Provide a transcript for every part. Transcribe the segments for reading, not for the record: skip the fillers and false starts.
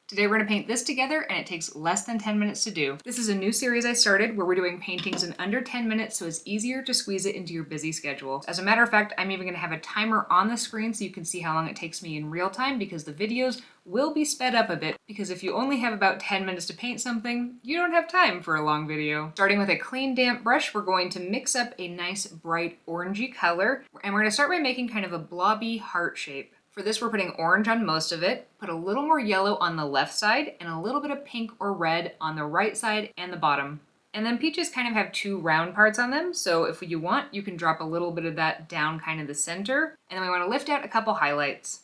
Today we're going to paint this together and it takes less than 10 minutes to do. This is a new series I started where we're doing paintings in under 10 minutes so it's easier to squeeze it into your busy schedule. As a matter of fact, I'm even going to have a timer on the screen so you can see how long it takes me in real time because the videos will be sped up a bit because if you only have about 10 minutes to paint something, you don't have time for a long video. Starting with a clean damp brush, we're going to mix up a nice bright orangey color and we're going to start by making kind of a blobby heart shape. For this, we're putting orange on most of it, put a little more yellow on the left side, and a little bit of pink or red on the right side and the bottom. And then peaches kind of have two round parts on them, so if you want, you can drop a little bit of that down kind of the center. And then we want to lift out a couple highlights.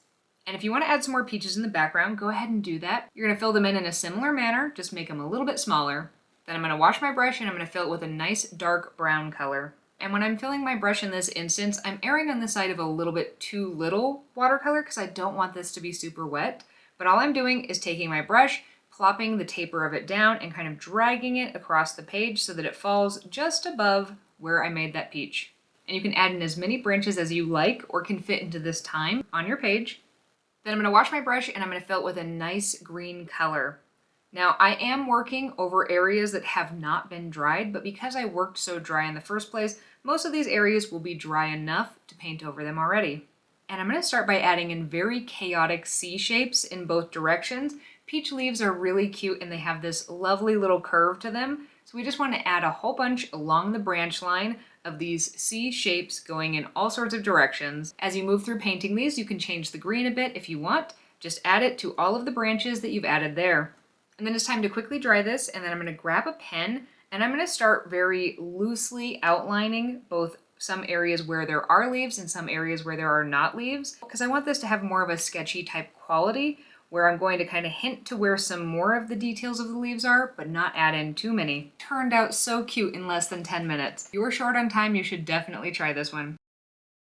And if you want to add some more peaches in the background, go ahead and do that. You're going to fill them in a similar manner, just make them a little bit smaller. Then I'm going to wash my brush and I'm going to fill it with a nice dark brown color. And when I'm filling my brush in this instance, I'm erring on the side of a little bit too little watercolor because I don't want this to be super wet. But all I'm doing is taking my brush, plopping the taper of it down, and kind of dragging it across the page so that it falls just above where I made that peach. And you can add in as many branches as you like or can fit into this time on your page. Then I'm going to wash my brush and I'm going to fill it with a nice green color. Now, I am working over areas that have not been dried, but because I worked so dry in the first place, most of these areas will be dry enough to paint over them already. And I'm going to start by adding in very chaotic C shapes in both directions. Peach leaves are really cute and they have this lovely little curve to them. So we just want to add a whole bunch along the branch line of these C shapes going in all sorts of directions. As you move through painting these, you can change the green a bit if you want. Just add it to all of the branches that you've added there. And then it's time to quickly dry this, and then I'm going to grab a pen and I'm going to start very loosely outlining both some areas where there are leaves and some areas where there are not leaves, because I want this to have more of a sketchy type quality where I'm going to kind of hint to where some more of the details of the leaves are, but not add in too many. Turned out so cute in less than 10 minutes. If you're short on time, you should definitely try this one.